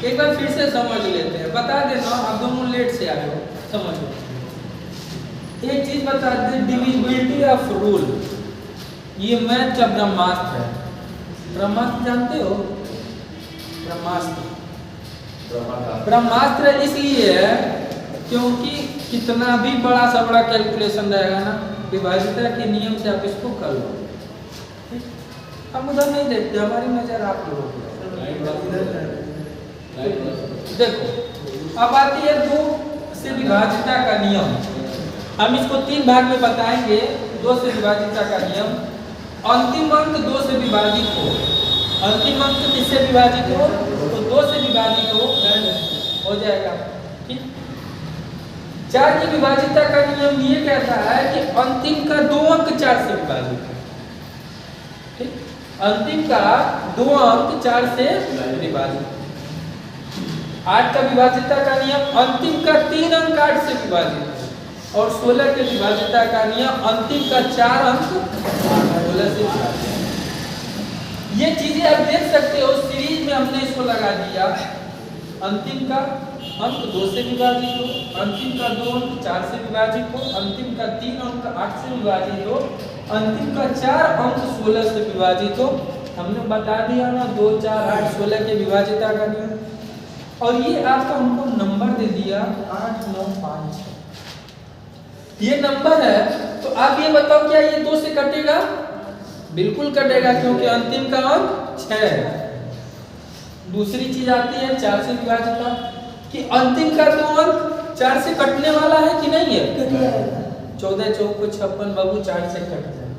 एक बार फिर से समझ लेते हैं, बता देना आप दोनों लेट से आए हो, समझ लो। एक चीज बता दे, डिविजिबिलिटी ऑफ रूल, ये मैथ का ब्रह्मास्त्र है। ब्रह्मास्त्र जानते हो? ब्रह्मास्त्र ब्रह्मास्त्र इसलिए है क्योंकि कितना भी बड़ा सा बड़ा कैलकुलेशन रहेगा ना, विभाजिता के नियम से आप इसको कर लो। हम उधर नहीं देखते, हमारी नजर आप लोगों की। देखो अब आती है 2 से विभाजिता का नियम। हम इसको 3 भाग में बताएंगे। 2 से विभाजिता का नियम, अंतिम अंक 2 से विभाजित हो। अंतिम अंक किससे विभाजित हो? तो 2 से विभाजित हो जाएगा। ठीक। 4 की विभाजिता का नियम ये कहता है कि अंतिम का 2 अंक 4 से विभाजित है। ठीक। अंतिम का 2 अंक 4 से विभाजित। 8 का विभाजिता का नियम, अंतिम का 3 अंक 8 से विभाजित है। और 16 के विभाजिता का नियम, अंतिम का 4 अंक 16 से विभाजित है। ये चीजें आप देख सकते हो, सीरीज में हमने इसको लगा दिया। अंतिम का अंक 2 से विभाजित हो, अंतिम का 2 अंक 4 से विभाजित हो, अंतिम का 3 अंक 8 से विभाजित हो, अंतिम का 4 अंक 16 से विभाजित हो। हमने बता दिया ना 2, 4, 8, 16 के विभाजिता का नियम। और ये आपका हमको नंबर दे दिया 8, 9, 5, 6। ये नंबर है, तो आप ये बताओ क्या ये 2 से कटेगा? बिल्कुल कटेगा, क्योंकि अंतिम का अंक 6 है। दूसरी चीज आती है 4 से विभाजिता, कि अंतिम का 2 अंक 4 से कटने वाला है कि नहीं है? 14 चौक 56 बाबू 4 से कट जाए।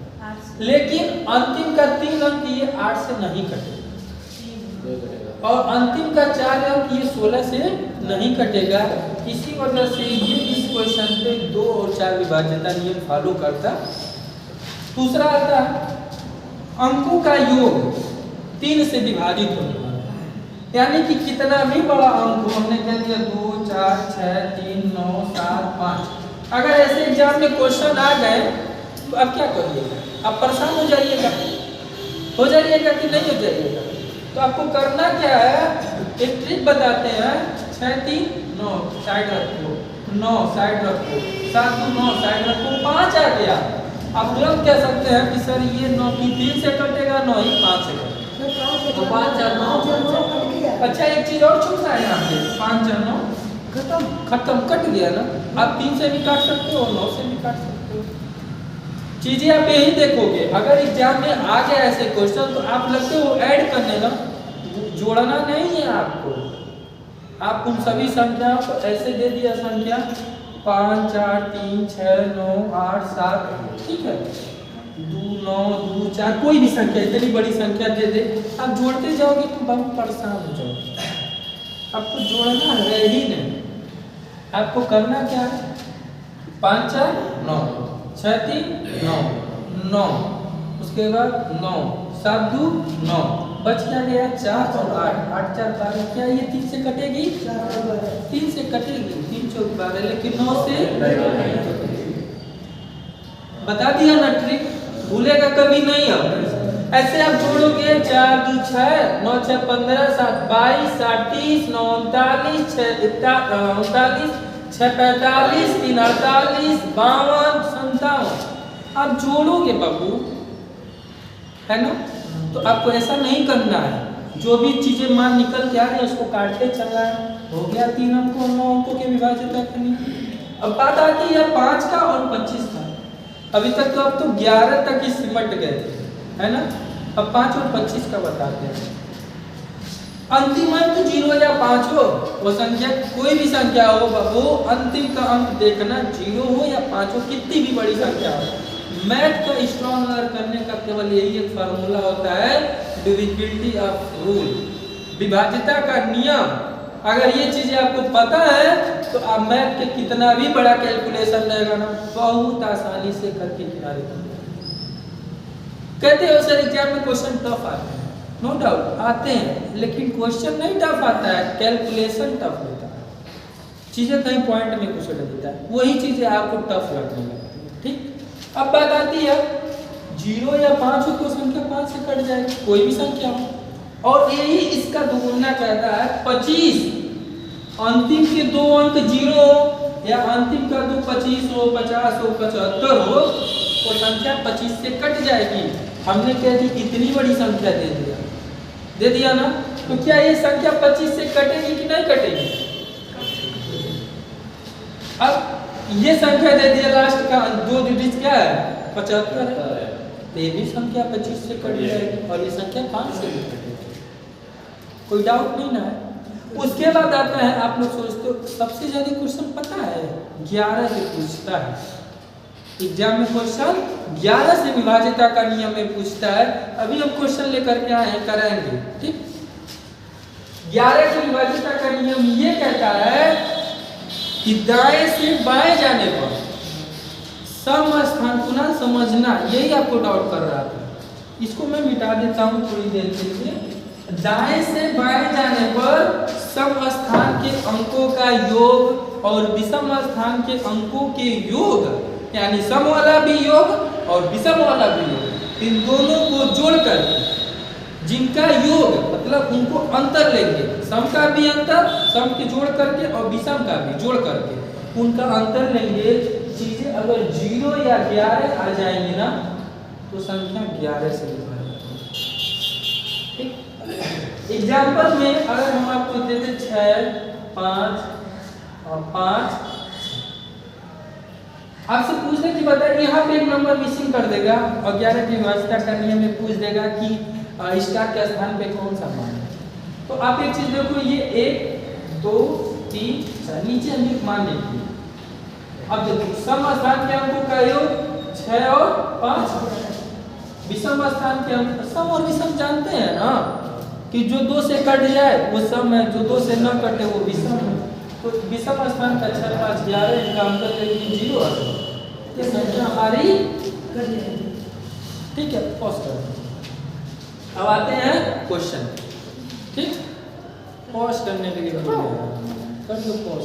लेकिन अंतिम का 3 अंक ये 8 से नहीं कटेगा, और अंतिम का 4 अंक ये 16 से नहीं कटेगा। इसी वजह से ये इस क्वेश्चन पे 2 और 4 विभाजिता नियम फॉलो करता। दूसरा आता है अंकों का योग 3 से विभाजित होने वाला है, यानी कि कितना भी बड़ा अंक हो, हमने कह दिया 2, 4, 6, 3, 9, 7, 5। अगर ऐसे एग्जाम में क्वेश्चन आ गए तो अब क्या करिएगा? आप परेशान हो जाइएगा कि नहीं हो जाइएगा? तो आपको करना क्या है, एक ट्रिक बताते हैं। 6, 3, 9 साइड रखो, 9 साइड रखो, 7, 2, 9 साइड रखो, 5 आ गया। आप तुरंत कह सकते हैं कि सर ये 9 की 3 से कटेगा, 9 ही 5 से कटेगा, तो 5, 4, 9। अच्छा एक चीज और छूट रहा है यहाँ पे, 5, 4, 9 खत्म, कट गया ना। आप 3 से भी काट सकते हो, 9 से भी काट सकते हो। चीजें आप यही देखोगे, अगर एग्जाम में आ गया ऐसे क्वेश्चन तो आप लगते हो ऐड करने ना, जोड़ना नहीं है आपको। आप उन सभी संख्याओं को ऐसे दे दिया संख्या 5, 4, 3, 6, 9, 8, 7, ठीक है, 2, 9, 2, 4, कोई भी संख्या, इतनी बड़ी संख्या दे दे, आप जोड़ते जाओगे तो बहुत परेशान हो जाओगे। आपको जोड़ना है ही नहीं। आपको करना क्या है, 5, 4, 9, 6, 3, 9, 9, उसके बाद 9, 7, 2, 9, बच क्या गया 4 और 8, 8, 4, 12। क्या ये 3 से कटेगी? 3 से कटेगी, 3, 4, 12, लेकिन 9 से बता दिया ना ट्रिक, भूलेगा कभी नहीं। अब ऐसे आप जोड़ोगे 4, 2, 6, 9, 6, 15, 7, 22, 7, 30, 9, 39, 6, 39, 6, 45, 3, 48, 52, 57। आप जोड़ोगे बाबू, है ना? तो आपको ऐसा नहीं करना है, जो भी चीजें मान निकल के आ रही है उसको काटते चलना है। हो गया 3 अंकों 9 अंकों के विभाजिता करनी। अब बात आती है 5 का और 25 का। अभी तक तो अब तो 11 तक ही सिमट गए थे, है ना? अब 5 और 25 का बताते हैं। अंतिम अंक 0 या 5 हो, वो संख्या कोई भी संख्या हो बाबू, अंतिम का अंक देखना 0 हो या 5 हो, कितनी भी बड़ी संख्या हो। मैथ को स्ट्रॉन्ग करने का केवल यही एक फार्मूला होता है, डिविजिबिलिटी ऑफ रूल, विभाजिता का नियम। अगर ये चीजें आपको पता है तो आप मैथ के कितना भी बड़ा कैलकुलेशन रहेगा ना, बहुत आसानी से करके किनारे कर देंगे। कहते हो सर एग्जाम में क्वेश्चन टफ आते हैं, नो डाउट आते हैं, लेकिन क्वेश्चन नहीं टफ आता है, कैलकुलेशन टफ होता है। चीजें कहीं पॉइंट में कुछ रह देता है, वही चीजें आपको टफ लगने लगती है। ठीक। अब बात आती है 0 या 5 हो तो संख्या 5 से कट जाएगी, कोई भी संख्या हो। और यही इसका दुगुना कहता है 25 अंतिम के दो अंक 0 या अंतिम का दो 25 हो, 50 हो, 75 हो, वो संख्या 25 से कट जाएगी। हमने कह दी इतनी बड़ी संख्या दे दिया ना, तो क्या ये संख्या 25 से कटेगी कि नहीं कटेगी? अब ये संख्या दे दिया लास्ट का दो डिजिट क्या है 75 है, तो ये भी संख्या 25 से कट जाएगी और ये संख्या 5 से भी कटेगी। कोई डाउट नहीं ना है। उसके बाद आता है, आप लोग सोचते हो सबसे ज्यादा क्वेश्चन पता है 11 से पूछता है एग्जाम में, क्वेश्चन 11 से विभाज्यता का नियम में पूछता है। अभी हम क्वेश्चन लेकर के आए हैं, करेंगे ठीक। 11 की विभाज्यता का नियम ये कहता है कि दाएं से बाएं जाने पर सम स्थान, पुनः समझना, यही आपको डाउट कर रहा था, इसको मैं मिटा देता हूँ थोड़ी देर के लिए। दाएं से बाएं जाने पर सम स्थान के अंकों का योग और विषम स्थान के अंकों के योग, यानी सम वाला भी योग और विषम वाला भी योग, इन दोनों को जोड़कर जिनका योग मतलब उनको अंतर लेंगे, सम का भी अंतर सम के जोड़ करके और विषम का भी जोड़ करके उनका अंतर लेंगे। चीजें अगर 0 या 11 आ जाएंगी ना तो संख्या 11 से विभाजित ठीक। एग्जाम्पल में अगर हम आपको देते 6, 5 और 5, आपसे पूछने की बताए यहाँ पे एक नंबर मिसिंग कर देगा और 11 की विभाज्यता का नियम में पूछ देगा कि स्टार के स्थान पे कौन सा मान है। तो आप एक चीज देखो, ये 1 2 3 4 नीचे हम एक मान लिखिए। अब देखो सम स्थान के अंकों का योग 6 और 5, विषम स्थान के अंक, सम और विषम जानते हैं ना कि जो 2 से कट जाए वो सम है, जो 2 से न कटे वो विषम है। तो विषम स्थान का 6 5 11, इनका अंतर लेकिन 0 आ जाए, ये संख्या हमारी ठीक है। पॉज कर, अब आते हैं क्वेश्चन ठीक। पॉज करने के लिए कर दो पॉज।